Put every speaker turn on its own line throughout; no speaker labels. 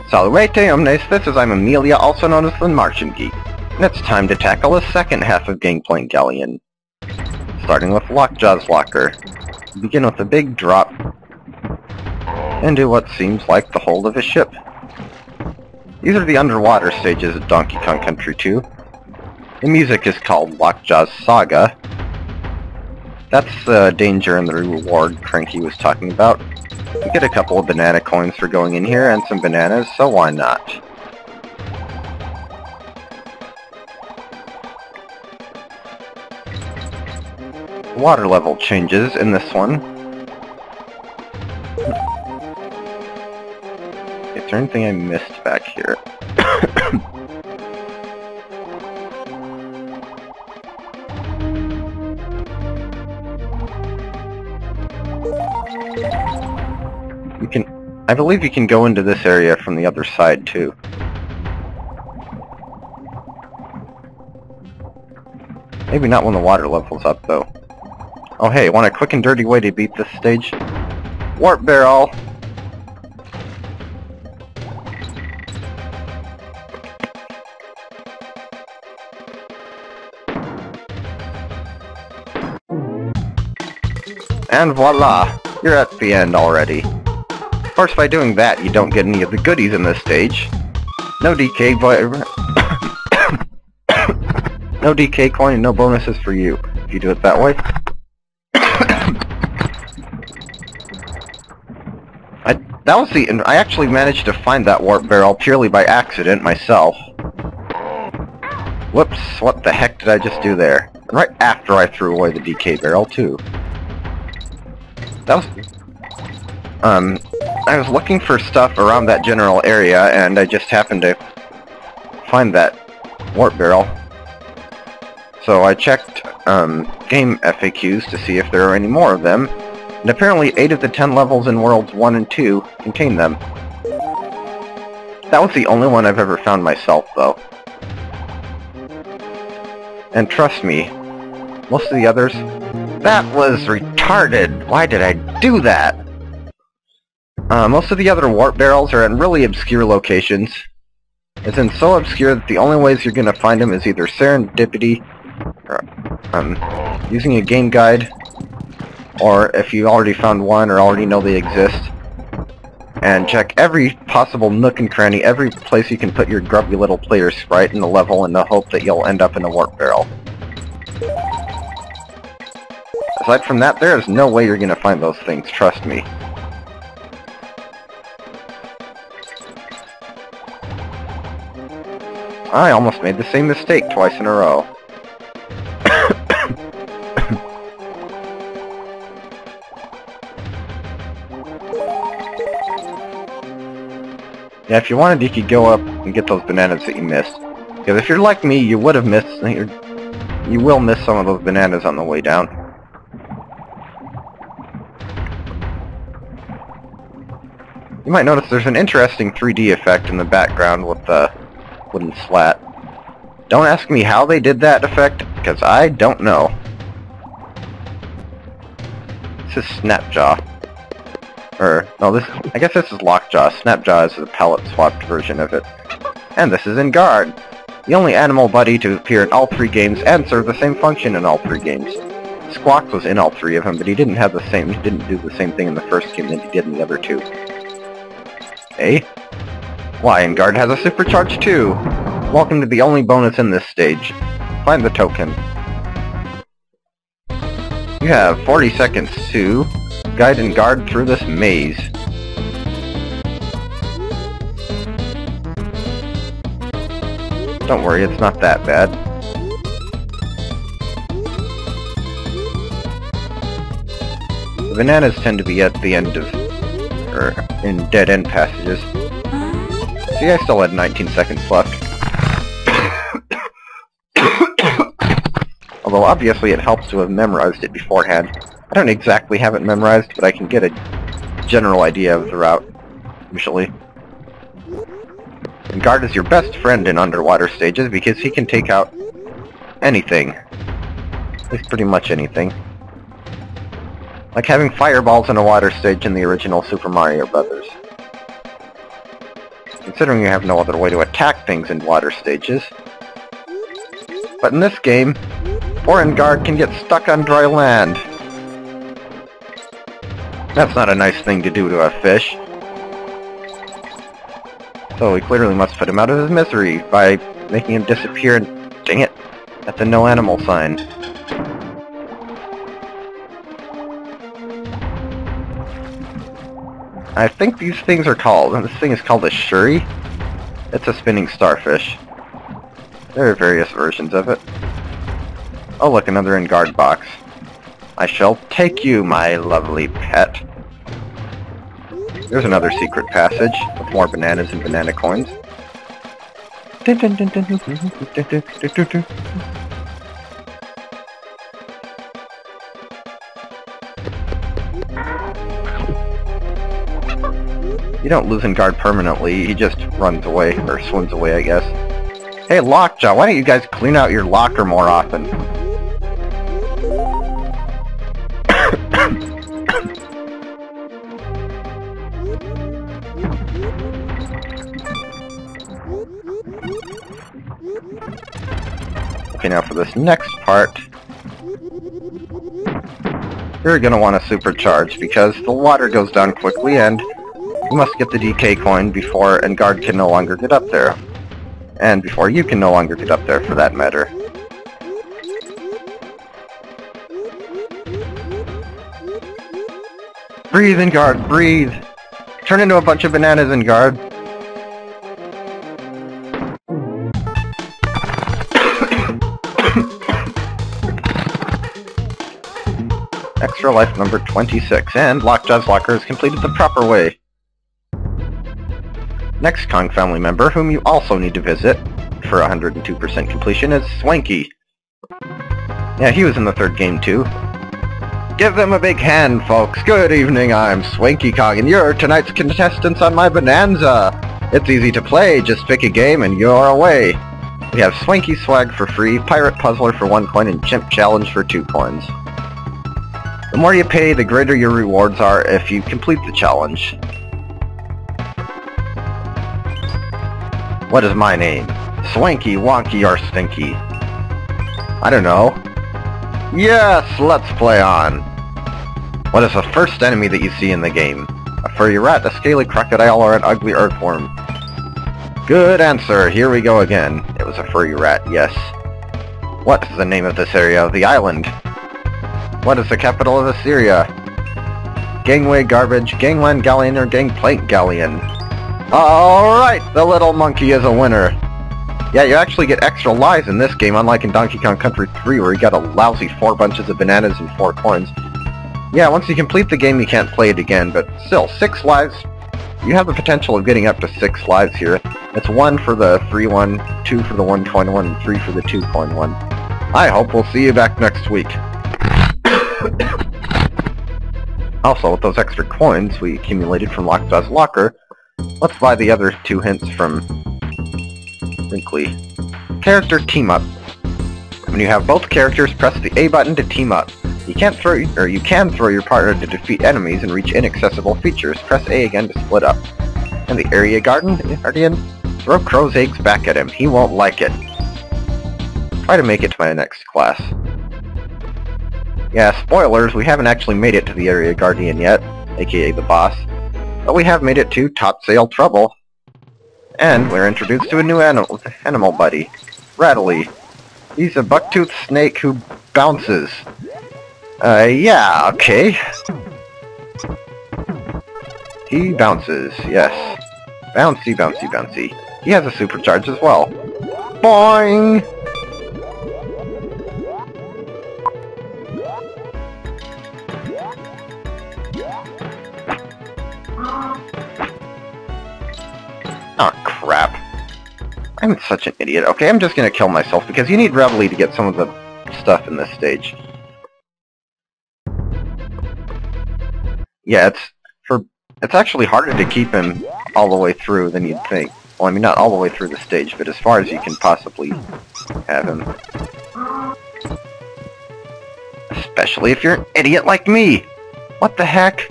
Salvete omnes, this is I'm Amelia, also known as TheMartianGeek, and it's time to tackle the second half of Gangplank Galleon. Starting with Lockjaw's locker. Begin with a big drop into what seems like the hold of a ship. These are the underwater stages of Donkey Kong Country 2. The music is called Lockjaw's Saga. That's the danger and the reward Cranky was talking about. We get a couple of banana coins for going in here and some bananas, so why not? Water level changes in this one. Is there anything I missed back here? I believe you can go into this area from the other side too. Maybe not when the water level's up though. Oh hey, want a quick and dirty way to beat this stage? Warp barrel! And voila! You're at the end already. Of course, by doing that, you don't get any of the goodies in this stage. No DK no DK coin and no bonuses for you, if you do it that way. I actually managed to find that warp barrel purely by accident myself. Whoops, what the heck did I just do there? And right after I threw away the DK barrel, too. That was... I was looking for stuff around that general area, and I just happened to find that warp barrel. So I checked game FAQs to see if there are any more of them, and apparently 8 of the 10 levels in Worlds 1 and 2 contain them. That was the only one I've ever found myself, though. And trust me, most of the others... That was retarded! Why did I do that? Most of the other warp barrels are in really obscure locations. It's in so obscure that the only ways you're gonna find them is either serendipity, or, using a game guide, or if you already found one or already know they exist, and check every possible nook and cranny, every place you can put your grubby little player sprite in the level in the hope that you'll end up in a warp barrel. Aside from that, there is no way you're gonna find those things, trust me. I almost made the same mistake twice in a row. Yeah, if you wanted, you could go up and get those bananas that you missed. Because if you're like me, you would have missed... You will miss some of those bananas on the way down. You might notice there's an interesting 3D effect in the background with the wooden slat. Don't ask me how they did that effect, because I don't know. This is Snapjaw. I guess this is Lockjaw. Snapjaw is the palette-swapped version of it. And this is Enguarde, the only animal buddy to appear in all 3 games and serve the same function in all 3 games. Squawk was in all 3 of them, but he didn't do the same thing in the first game that he did in the other 2. Eh? Why, Enguarde has a supercharge too! Welcome to the only bonus in this stage. Find the token. You have 40 seconds to guide Enguarde through this maze. Don't worry, it's not that bad. The bananas tend to be at the end of... in dead-end passages. See, I still had 19 seconds left. Although obviously it helps to have memorized it beforehand. I don't exactly have it memorized, but I can get a general idea of the route, usually. Enguarde is your best friend in underwater stages because he can take out anything. At least pretty much anything. Like having fireballs in a water stage in the original Super Mario Brothers. considering you have no other way to attack things in water stages. But in this game, poor Enguarde can get stuck on dry land. That's not a nice thing to do to a fish. So we clearly must put him out of his misery by making him disappear and, dang it, at the no animal sign. I think these things are called, this thing is called a Scurvy. It's a spinning starfish. There are various versions of it. Oh look, another Enguarde box. I shall take you, my lovely pet. There's another secret passage with more bananas and banana coins. You don't lose Enguarde permanently, he just runs away, or swims away, I guess. Hey, Lockjaw, why don't you guys clean out your locker more often? Okay, now for this next part, you're going to want to supercharge because the water goes down quickly and you must get the DK coin before Enguarde can no longer get up there. And before you can no longer get up there, for that matter. Breathe, Enguarde, breathe! Turn into a bunch of bananas, Enguarde. Extra life number 26, and Lockjaw's locker is completed the proper way. Next Kong family member, whom you also need to visit for 102% completion, is Swanky. Yeah, he was in the third game too. Give them a big hand, folks. Good evening, I'm Swanky Kong, and you're tonight's contestants on my Bonanza. It's easy to play, just pick a game and you're away. We have Swanky Swag for free, Pirate Puzzler for 1 coin, and Chimp Challenge for 2 coins. The more you pay, the greater your rewards are if you complete the challenge. What is my name? Swanky, Wonky, or Stinky? I don't know. Yes, let's play on! What is the first enemy that you see in the game? A furry rat, a scaly crocodile, or an ugly earthworm? Good answer, here we go again. It was a furry rat, yes. What is the name of this area of the island? What is the capital of Assyria? Gangway, Garbage, Gangplank Galleon, or Gangplank Galleon? Alright, the little monkey is a winner. Yeah, you actually get extra lives in this game, unlike in Donkey Kong Country 3 where you got a lousy 4 bunches of bananas and 4 coins. Yeah, once you complete the game you can't play it again, but still, 6 lives. You have the potential of getting up to 6 lives here. It's 1 for the free one, 2 for the 1 coin one, and 3 for the 2 coin one. I hope we'll see you back next week. Also, with those extra coins we accumulated from Lockjaw's locker, let's buy the other 2 hints from Wrinkly. Character Team Up. When you have both characters, press the A button to team up. You can throw your partner to defeat enemies and reach inaccessible features. Press A again to split up. In the area guardian, throw crow's eggs back at him. He won't like it. Try to make it to my next class. Yeah, spoilers, we haven't actually made it to the area guardian yet, aka the boss. But we have made it to Topsail Trouble. And we're introduced to a new animal buddy, Rattly. He's a buck-toothed snake who bounces. Yeah, okay. He bounces, yes. Bouncy, bouncy, bouncy. He has a supercharge as well. Boing! Oh, crap. I'm such an idiot. Okay, I'm just gonna kill myself because you need Reveille to get some of the stuff in this stage. Yeah, it's actually harder to keep him all the way through than you'd think. Well, I mean, not all the way through the stage, but as far as you can possibly have him. Especially if you're an idiot like me! What the heck?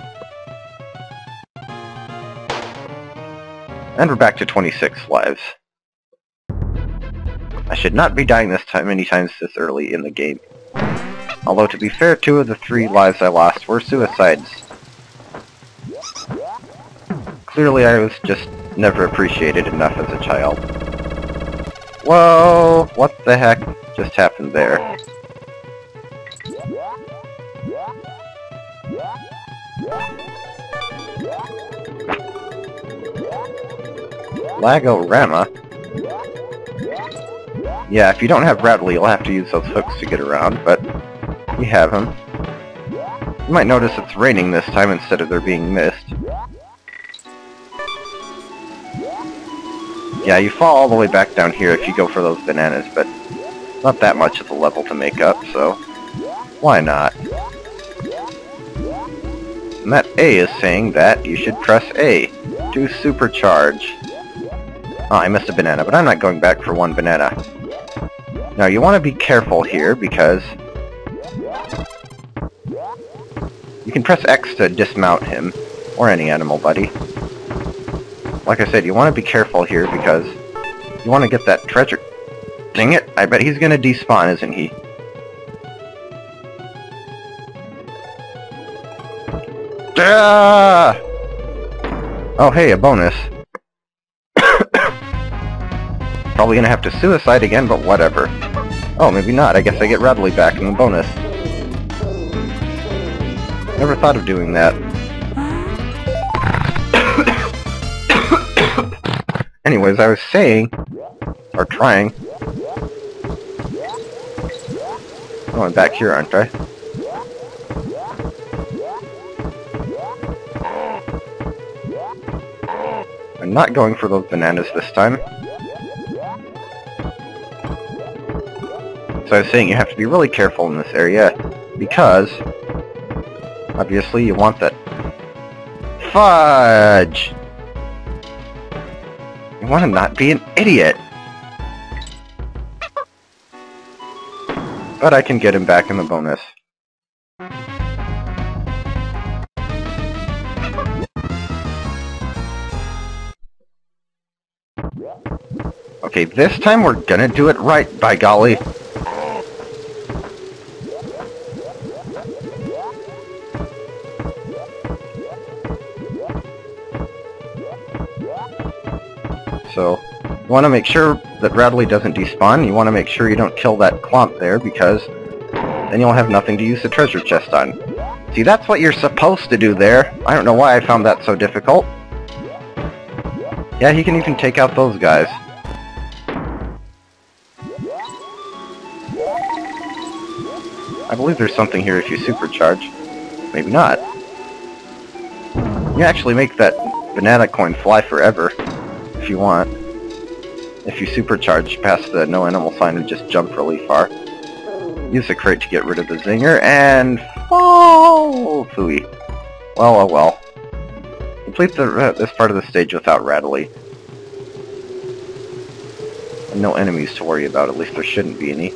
And we're back to 26 lives. I should not be dying this time many times this early in the game. Although, to be fair, 2 of the 3 lives I lost were suicides. Clearly I was just never appreciated enough as a child. Whoa! What the heck just happened there? Lagorama? Yeah, if you don't have Rattly, you'll have to use those hooks to get around, but we have them. You might notice it's raining this time instead of there being mist. Yeah, you fall all the way back down here if you go for those bananas, but not that much of a level to make up, so why not? And that A is saying that you should press A to supercharge. Oh, I missed a banana, but I'm not going back for 1 banana. Now, you want to be careful here, because you can press X to dismount him, or any animal buddy. Like I said, you want to be careful here, because you want to get that treasure. Dang it, I bet he's going to despawn, isn't he? Ah! Oh, hey, a bonus. Probably gonna have to suicide again, but whatever. Oh, maybe not. I guess I get Rattly back in the bonus. Never thought of doing that. Anyways, I was saying, or trying. Oh, I'm back here, aren't I? I'm not going for those bananas this time. So I was saying you have to be really careful in this area, because obviously you want that fudge! You want to not be an idiot! But I can get him back in the bonus. Okay, this time we're gonna do it right, by golly. So, you want to make sure that Rattly doesn't despawn. You want to make sure you don't kill that clump there, because then you'll have nothing to use the treasure chest on. See, that's what you're supposed to do there. I don't know why I found that so difficult. Yeah, he can even take out those guys. I believe there's something here if you supercharge. Maybe not. You actually make that banana coin fly forever, if you want. If you supercharge past the no animal sign and just jump really far. Use the crate to get rid of the zinger, and fall! Phooey. Well, oh well. Complete this part of the stage without Rattly. And no enemies to worry about, at least there shouldn't be any.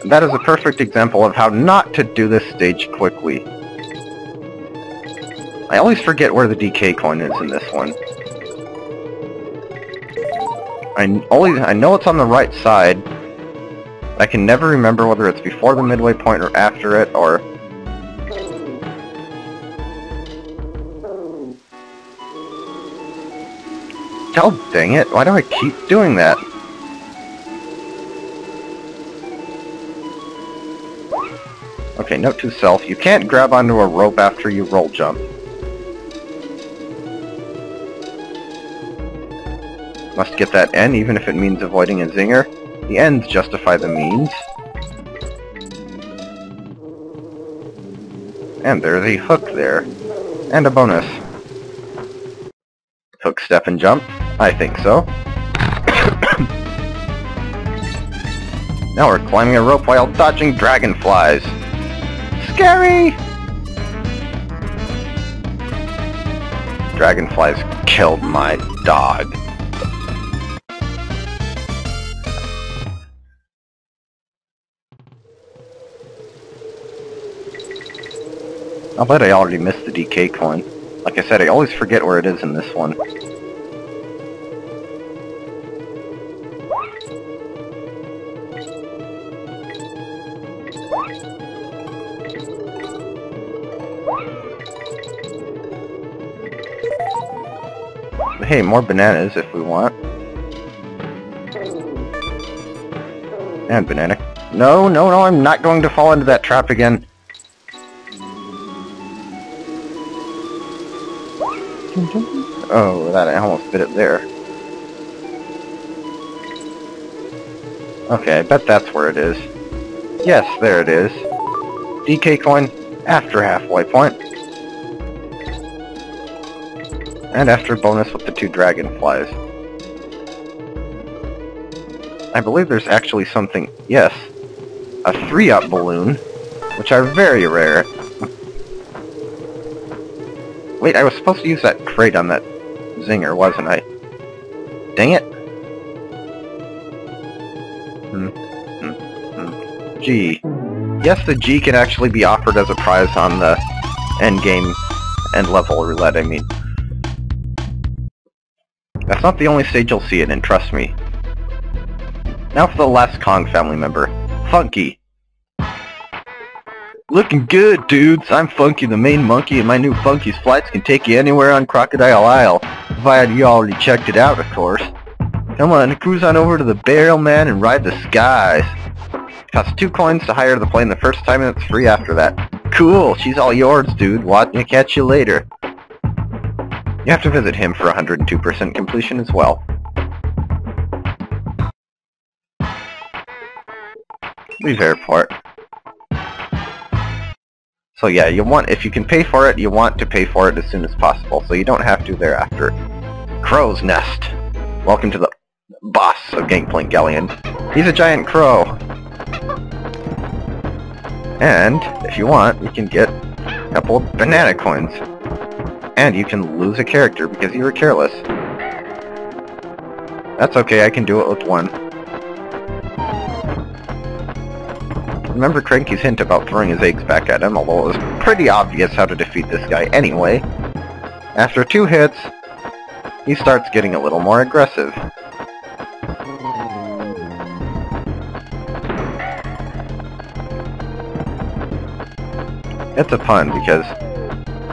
And that is a perfect example of how not to do this stage quickly. I always forget where the DK coin is in this one. I know it's on the right side. I can never remember whether it's before the midway point or after it, or... Oh, dang it, why do I keep doing that? Okay, note to self, you can't grab onto a rope after you roll jump. Must get that N, even if it means avoiding a zinger. The ends justify the means. And there's a hook there. And a bonus. Hook, step, and jump? I think so. Now we're climbing a rope while dodging dragonflies. Scary! Dragonflies killed my dog. I'll bet I already missed the DK coin. Like I said, I always forget where it is in this one. Hey, more bananas if we want. And banana. No, no, no, I'm not going to fall into that trap again. Oh, that I almost bit it there. Okay, I bet that's where it is. Yes, there it is. DK coin after halfway point. And after bonus with the 2 dragonflies. I believe there's actually something... Yes. A 3-up balloon, which are very rare. Wait, I was supposed to use that crate on that Zinger, wasn't I? Dang it. G. Yes, the G can actually be offered as a prize on the endgame end level roulette, I mean. That's not the only stage you'll see it in, trust me. Now for the last Kong family member, Funky. Looking good, dudes! I'm Funky, the main monkey, and my new Funky's flights can take you anywhere on Crocodile Isle. Provided you already checked it out, of course. Come on, cruise on over to the Barrel Man and ride the skies. Costs 2 coins to hire the plane the first time, and it's free after that. Cool, she's all yours, dude. Catch you later. You have to visit him for 102% completion as well. Leave airport. So yeah, if you can pay for it, you want to pay for it as soon as possible, so you don't have to thereafter. Crow's Nest. Welcome to the boss of Gangplank Galleon. He's a giant crow. And, if you want, you can get a couple of banana coins. And you can lose a character because you were careless. That's okay, I can do it with 1. Remember Cranky's hint about throwing his eggs back at him, although it was pretty obvious how to defeat this guy anyway. After 2 hits, he starts getting a little more aggressive. It's a pun, because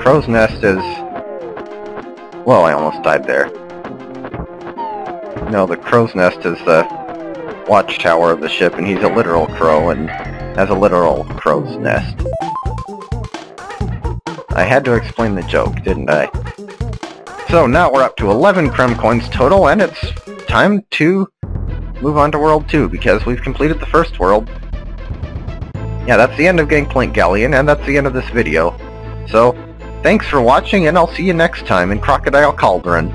Crow's Nest is... Well, I almost died there. No, the Crow's Nest is the watchtower of the ship, and he's a literal crow, and has a literal crow's nest. I had to explain the joke, didn't I? So now we're up to 11 Krem coins total, and it's time to move on to World 2, because we've completed the first world. Yeah, that's the end of Gangplank Galleon, and that's the end of this video. So, thanks for watching, and I'll see you next time in Crocodile Cauldron.